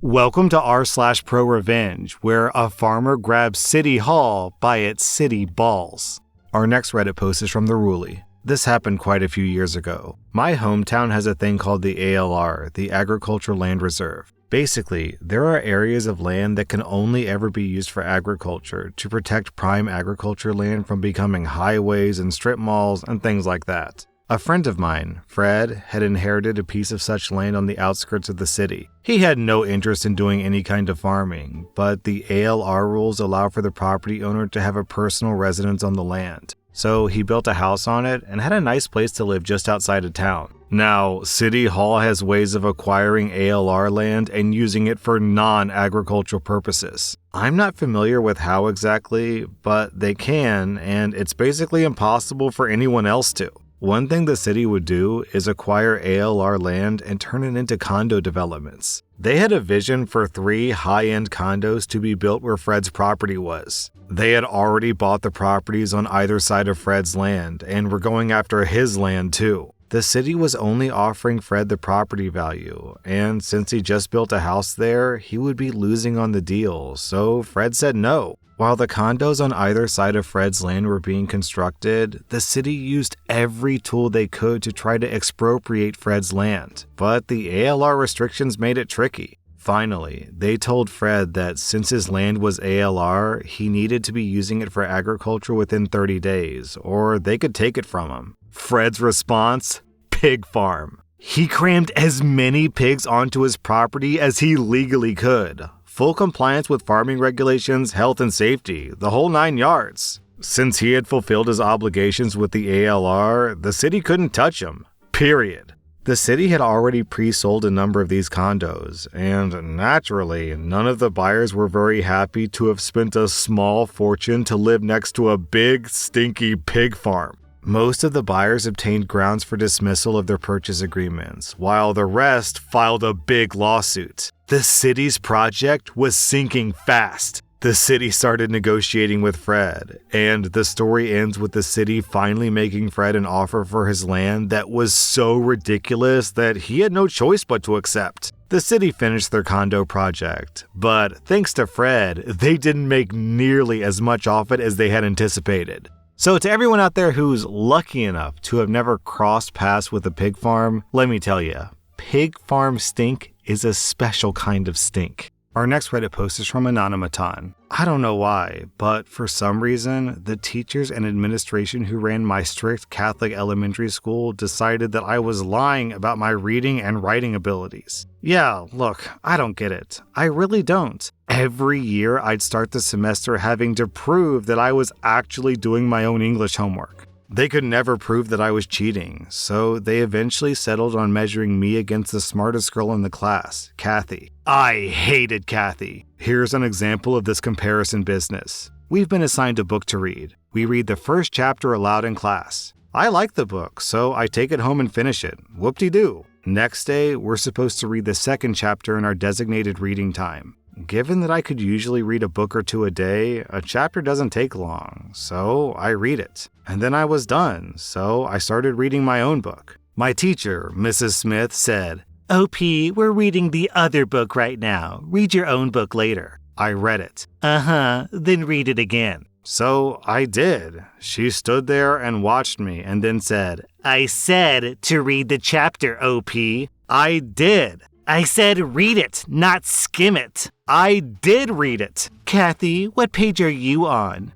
Welcome to rSlash Prorevenge, where a farmer grabs City Hall by its city balls. Our next Reddit post is from the Ruli. This happened quite a few years ago. My hometown has a thing called the ALR, the Agricultural Land Reserve. Basically, there are areas of land that can only ever be used for agriculture to protect prime agriculture land from becoming highways and strip malls and things like that. A friend of mine, Fred, had inherited a piece of such land on the outskirts of the city. He had no interest in doing any kind of farming, but the ALR rules allow for the property owner to have a personal residence on the land. So he built a house on it and had a nice place to live just outside of town. Now, City Hall has ways of acquiring ALR land and using it for non-agricultural purposes. I'm not familiar with how exactly, but they can, and it's basically impossible for anyone else to. One thing the city would do is acquire ALR land and turn it into condo developments. They had a vision for 3 high-end condos to be built where Fred's property was. They had already bought the properties on either side of Fred's land and were going after his land too. The city was only offering Fred the property value, and since he just built a house there, he would be losing on the deal, so Fred said no. While the condos on either side of Fred's land were being constructed, the city used every tool they could to try to expropriate Fred's land, but the ALR restrictions made it tricky. Finally, they told Fred that since his land was ALR, he needed to be using it for agriculture within 30 days, or they could take it from him. Fred's response? Pig farm. He crammed as many pigs onto his property as he legally could. Full compliance with farming regulations, health and safety, the whole 9 yards. Since he had fulfilled his obligations with the ALR, the city couldn't touch him. Period. The city had already pre-sold a number of these condos, and naturally, none of the buyers were very happy to have spent a small fortune to live next to a big, stinky pig farm. Most of the buyers obtained grounds for dismissal of their purchase agreements, while the rest filed a big lawsuit. The city's project was sinking fast. The city started negotiating with Fred, and the story ends with the city finally making Fred an offer for his land that was so ridiculous that he had no choice but to accept. The city finished their condo project, but thanks to Fred, they didn't make nearly as much off it as they had anticipated. So to everyone out there who's lucky enough to have never crossed paths with a pig farm, let me tell you, pig farm stink is a special kind of stink. Our next Reddit post is from Anonymaton. I don't know why, but for some reason, the teachers and administration who ran my strict Catholic elementary school decided that I was lying about my reading and writing abilities. Yeah, look, I don't get it. I really don't. Every year, I'd start the semester having to prove that I was actually doing my own English homework. They could never prove that I was cheating, so they eventually settled on measuring me against the smartest girl in the class, Kathy. I hated Kathy. Here's an example of this comparison business. We've been assigned a book to read. We read the first chapter aloud in class. I like the book, so I take it home and finish it. Whoop-de-doo. Next day, we're supposed to read the second chapter in our designated reading time. Given that I could usually read a book or 2 a day, a chapter doesn't take long, so I read it. And then I was done, so I started reading my own book. My teacher, Mrs. Smith, said, "OP, we're reading the other book right now. Read your own book later." I read it. Then read it again. So I did. She stood there and watched me and then said, "I said to read the chapter, OP." I did. I said read it, not skim it. I did read it. Kathy, what page are you on?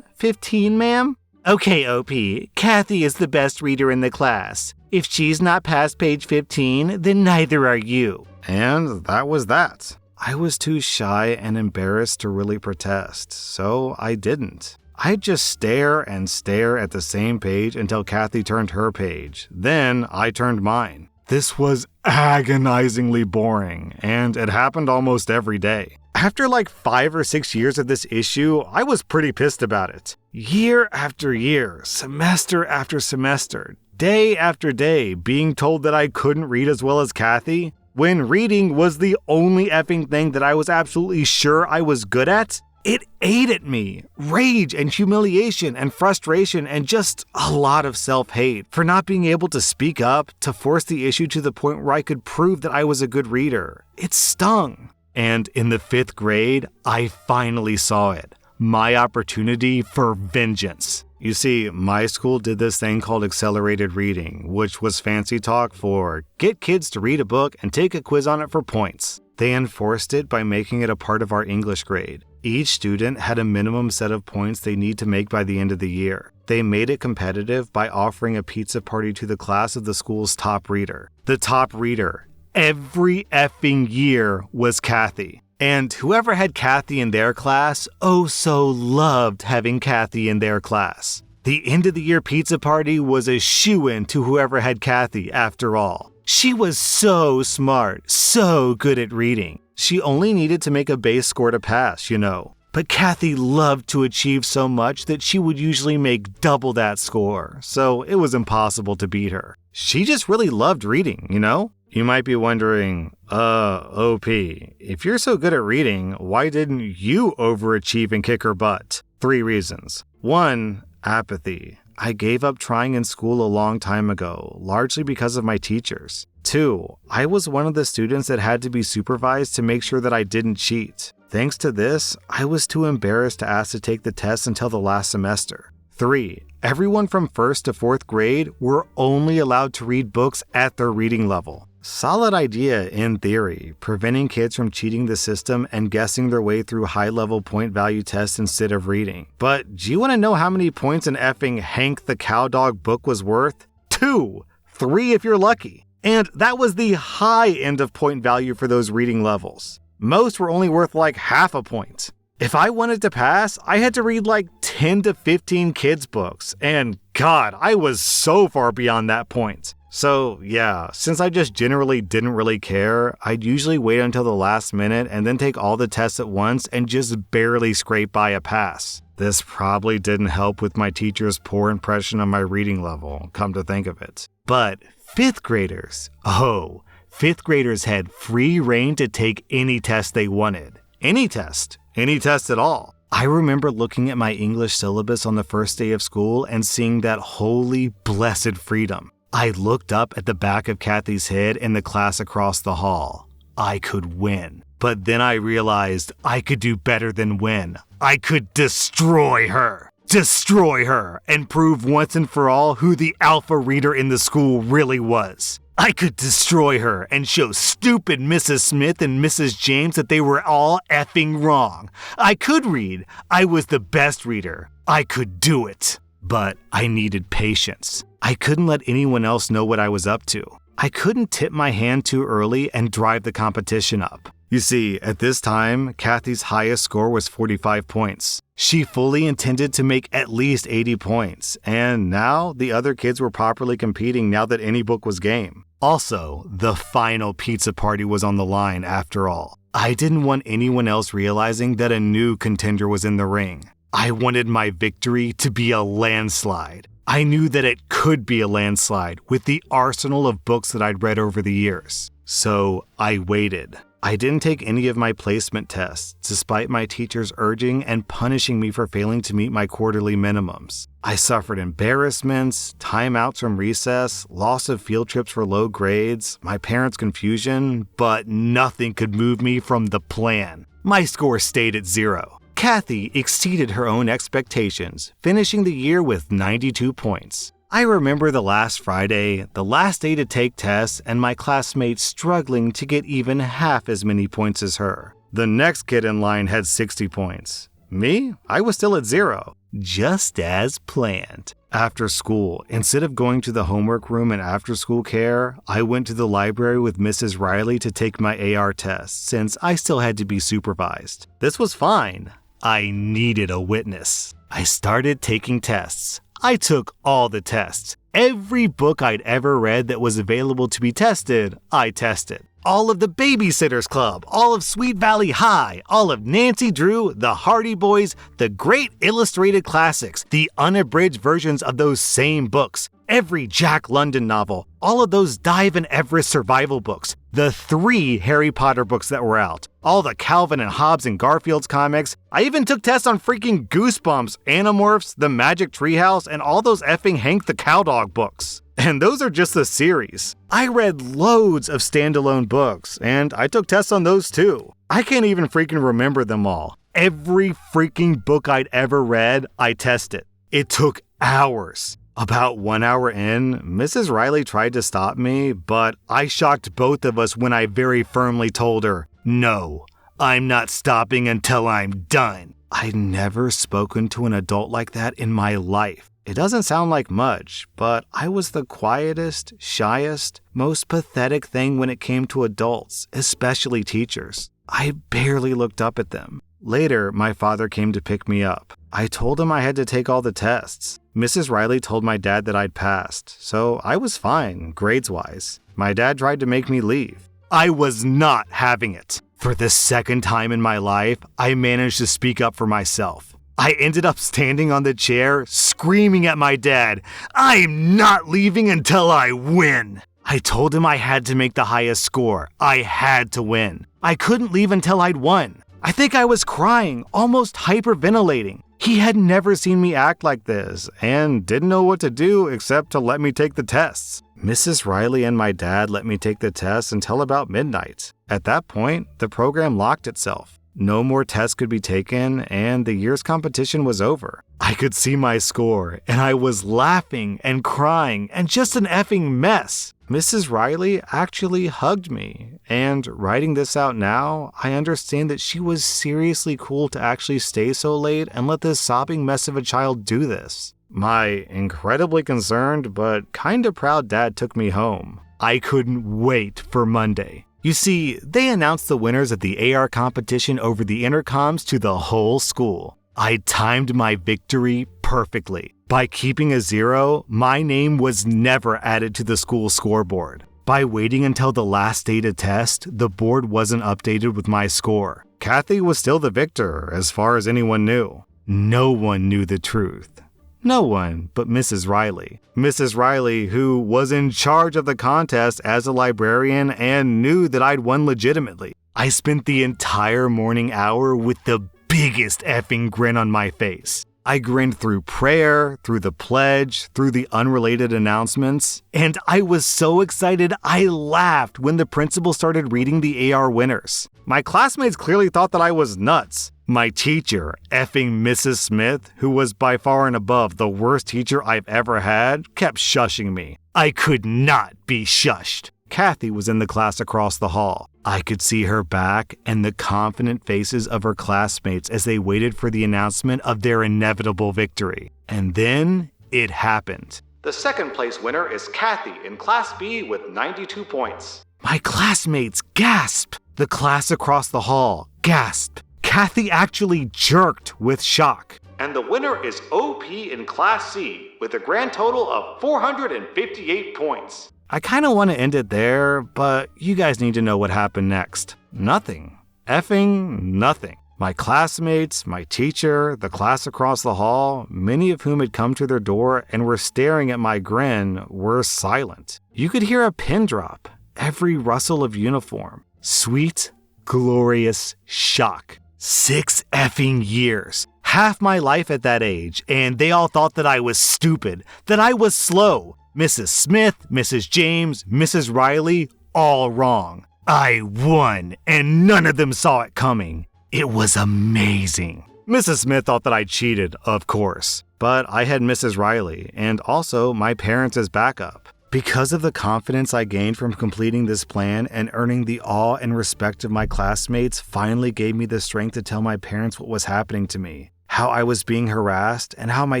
15, ma'am? Okay, OP, Kathy is the best reader in the class. If she's not past page 15, then neither are you. And that was that. I was too shy and embarrassed to really protest, so I didn't. I'd just stare and stare at the same page until Kathy turned her page. Then I turned mine. This was agonizingly boring, and it happened almost every day. After like 5 or 6 years of this issue, I was pretty pissed about it. Year after year, semester after semester, day after day, being told that I couldn't read as well as Kathy, when reading was the only effing thing that I was absolutely sure I was good at. It ate at me. Rage and humiliation and frustration and just a lot of self-hate for not being able to speak up, to force the issue to the point where I could prove that I was a good reader. It stung. And in the 5th grade, I finally saw it. My opportunity for vengeance. You see, my school did this thing called accelerated reading, which was fancy talk for get kids to read a book and take a quiz on it for points. They enforced it by making it a part of our English grade. Each student had a minimum set of points they need to make by the end of the year. They made it competitive by offering a pizza party to the class of the school's top reader. The top reader, every effing year, was Kathy. And whoever had Kathy in their class, oh so loved having Kathy in their class. The end of the year pizza party was a shoo-in to whoever had Kathy after all. She was so smart, so good at reading. She only needed to make a base score to pass, you know. But Kathy loved to achieve so much that she would usually make double that score, so it was impossible to beat her. She just really loved reading, you know? You might be wondering, OP, if you're so good at reading, why didn't you overachieve and kick her butt? 3 reasons. 1, apathy. I gave up trying in school a long time ago, largely because of my teachers. 2, I was one of the students that had to be supervised to make sure that I didn't cheat. Thanks to this, I was too embarrassed to ask to take the test until the last semester. 3, everyone from 1st to 4th grade were only allowed to read books at their reading level. Solid idea in theory, preventing kids from cheating the system and guessing their way through high-level point value tests instead of reading. But do you want to know how many points an effing Hank the Cowdog book was worth? 2, 3 if you're lucky. And that was the high end of point value for those reading levels. Most were only worth like half a point. If I wanted to pass, I had to read like 10 to 15 kids' books, and God, I was so far beyond that point. So yeah, since I just generally didn't really care, I'd usually wait until the last minute and then take all the tests at once and just barely scrape by a pass. This probably didn't help with my teacher's poor impression on my reading level, come to think of it. But 5th graders, 5th graders had free reign to take any test they wanted. Any test at all. I remember looking at my English syllabus on the first day of school and seeing that holy, blessed freedom. I looked up at the back of Kathy's head in the class across the hall. I could win. But then I realized I could do better than win. I could destroy her. Destroy her and prove once and for all who the alpha reader in the school really was. I could destroy her and show stupid Mrs. Smith and Mrs. James that they were all effing wrong. I could read. I was the best reader. I could do it. But I needed patience. I couldn't let anyone else know what I was up to. I couldn't tip my hand too early and drive the competition up. You see, at this time, Kathy's highest score was 45 points. She fully intended to make at least 80 points, and now the other kids were properly competing now that any book was game. Also, the final pizza party was on the line after all. I didn't want anyone else realizing that a new contender was in the ring. I wanted my victory to be a landslide. I knew that it could be a landslide with the arsenal of books that I'd read over the years. So I waited. I didn't take any of my placement tests, despite my teachers urging and punishing me for failing to meet my quarterly minimums. I suffered embarrassments, timeouts from recess, loss of field trips for low grades, my parents' confusion, but nothing could move me from the plan. My score stayed at 0. Kathy exceeded her own expectations, finishing the year with 92 points. I remember the last Friday, the last day to take tests, and my classmates struggling to get even half as many points as her. The next kid in line had 60 points. Me? I was still at 0. Just as planned. After school, instead of going to the homework room and after-school care, I went to the library with Mrs. Riley to take my AR test, since I still had to be supervised. This was fine. I needed a witness. I started taking tests. I took all the tests. Every book I'd ever read that was available to be tested, I tested. All of the Babysitter's Club, all of Sweet Valley High, all of Nancy Drew, the Hardy Boys, the great illustrated classics, the unabridged versions of those same books, every Jack London novel, all of those Dive and Everest survival books, the 3 Harry Potter books that were out, all the Calvin and Hobbes and Garfield's comics. I even took tests on freaking Goosebumps, Animorphs, The Magic Treehouse, and all those effing Hank the Cowdog books. And those are just the series. I read loads of standalone books, and I took tests on those too. I can't even freaking remember them all. Every freaking book I'd ever read, I tested. It took hours. About 1 hour in, Mrs. Riley tried to stop me, but I shocked both of us when I very firmly told her, "No, I'm not stopping until I'm done." I'd never spoken to an adult like that in my life. It doesn't sound like much, but I was the quietest, shyest, most pathetic thing when it came to adults, especially teachers. I barely looked up at them. Later, my father came to pick me up. I told him I had to take all the tests. Mrs. Riley told my dad that I'd passed, so I was fine, grades-wise. My dad tried to make me leave. I was not having it. For the second time in my life, I managed to speak up for myself. I ended up standing on the chair, screaming at my dad, "I'm not leaving until I win!" I told him I had to make the highest score. I had to win. I couldn't leave until I'd won. I think I was crying, almost hyperventilating. He had never seen me act like this and didn't know what to do except to let me take the tests. Mrs. Riley and my dad let me take the tests until about midnight. At that point, the program locked itself. No more tests could be taken, and the year's competition was over. I could see my score, and I was laughing and crying and just an effing mess. Mrs. Riley actually hugged me, and writing this out now, I understand that she was seriously cool to actually stay so late and let this sobbing mess of a child do this. My incredibly concerned but kinda proud dad took me home. I couldn't wait for Monday. You see, they announced the winners of the AR competition over the intercoms to the whole school. I timed my victory perfectly. By keeping a 0, my name was never added to the school scoreboard. By waiting until the last day to test, the board wasn't updated with my score. Kathy was still the victor, as far as anyone knew. No one knew the truth. No one but Mrs. Riley. Mrs. Riley, who was in charge of the contest as a librarian and knew that I'd won legitimately. I spent the entire morning hour with the biggest effing grin on my face. I grinned through prayer, through the pledge, through the unrelated announcements, and I was so excited I laughed when the principal started reading the AR winners. My classmates clearly thought that I was nuts. My teacher, effing Mrs. Smith, who was by far and above the worst teacher I've ever had, kept shushing me. I could not be shushed. Kathy was in the class across the hall. I could see her back and the confident faces of her classmates as they waited for the announcement of their inevitable victory. And then it happened. The second place winner is Kathy in Class B with 92 points. My classmates gasped. The class across the hall gasped. Kathy actually jerked with shock. And the winner is OP in Class C with a grand total of 458 points. I kind of want to end it there, but you guys need to know what happened next. Nothing. Effing nothing. My classmates, my teacher, the class across the hall, many of whom had come to their door and were staring at my grin, were silent. You could hear a pin drop, every rustle of uniform. Sweet, glorious shock. 6 effing years. Half my life at that age, and they all thought that I was stupid, that I was slow. Mrs. Smith, Mrs. James, Mrs. Riley, all wrong. I won, and none of them saw it coming. It was amazing. Mrs. Smith thought that I cheated, of course, but I had Mrs. Riley, and also my parents as backup. Because of the confidence I gained from completing this plan and earning the awe and respect of my classmates finally gave me the strength to tell my parents what was happening to me, how I was being harassed, and how my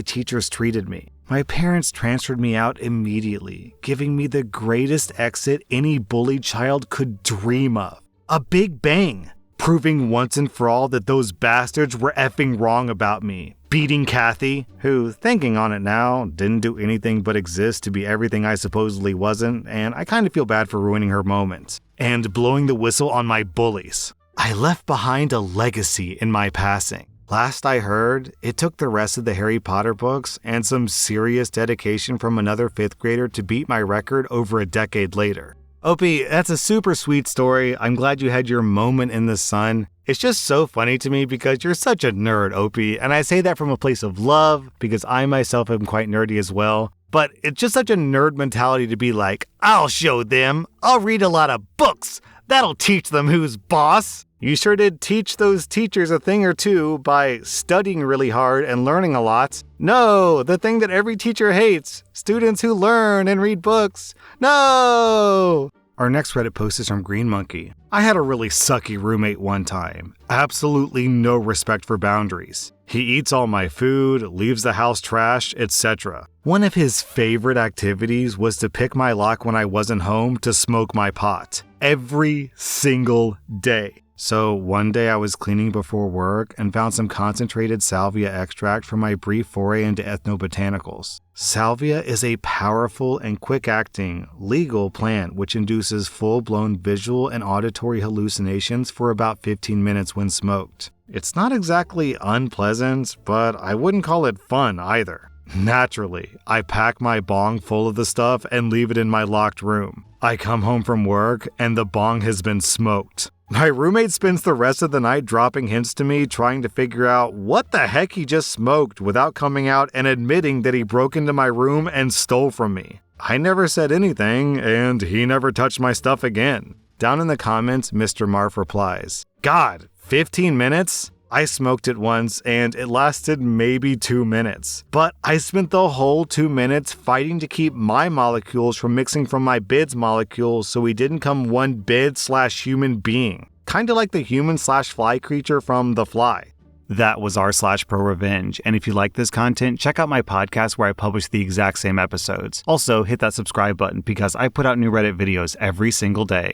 teachers treated me. My parents transferred me out immediately, giving me the greatest exit any bullied child could dream of. A big bang, proving once and for all that those bastards were effing wrong about me. Beating Kathy, who, thinking on it now, didn't do anything but exist to be everything I supposedly wasn't, and I kind of feel bad for ruining her moments. And blowing the whistle on my bullies. I left behind a legacy in my passing. Last I heard, it took the rest of the Harry Potter books and some serious dedication from another 5th grader to beat my record over a decade later. Opie, that's a super sweet story. I'm glad you had your moment in the sun. It's just so funny to me because you're such a nerd, Opie, and I say that from a place of love because I myself am quite nerdy as well. But it's just such a nerd mentality to be like, I'll show them. I'll read a lot of books. That'll teach them who's boss. You sure did teach those teachers a thing or two by studying really hard and learning a lot. No, the thing that every teacher hates, students who learn and read books. No! Our next Reddit post is from Green Monkey. I had a really sucky roommate one time. Absolutely no respect for boundaries. He eats all my food, leaves the house trashed, etc. One of his favorite activities was to pick my lock when I wasn't home to smoke my pot. Every single day. So one day I was cleaning before work and found some concentrated salvia extract from my brief foray into ethnobotanicals. Salvia is a powerful and quick-acting, legal plant which induces full-blown visual and auditory hallucinations for about 15 minutes when smoked. It's not exactly unpleasant, but I wouldn't call it fun either. Naturally, I pack my bong full of the stuff and leave it in my locked room. I come home from work and the bong has been smoked. My roommate spends the rest of the night dropping hints to me, trying to figure out what the heck he just smoked without coming out and admitting that he broke into my room and stole from me. I never said anything, and he never touched my stuff again. Down in the comments, Mr. Marf replies, God, 15 minutes? I smoked it once, and it lasted maybe 2 minutes. But I spent the whole 2 minutes fighting to keep my molecules from mixing from my bid's molecules so we didn't come one bid/human being. Kinda like the human/fly creature from The Fly. That was rSlash/Prorevenge, and if you like this content, check out my podcast where I publish the exact same episodes. Also, hit that subscribe button because I put out new Reddit videos every single day.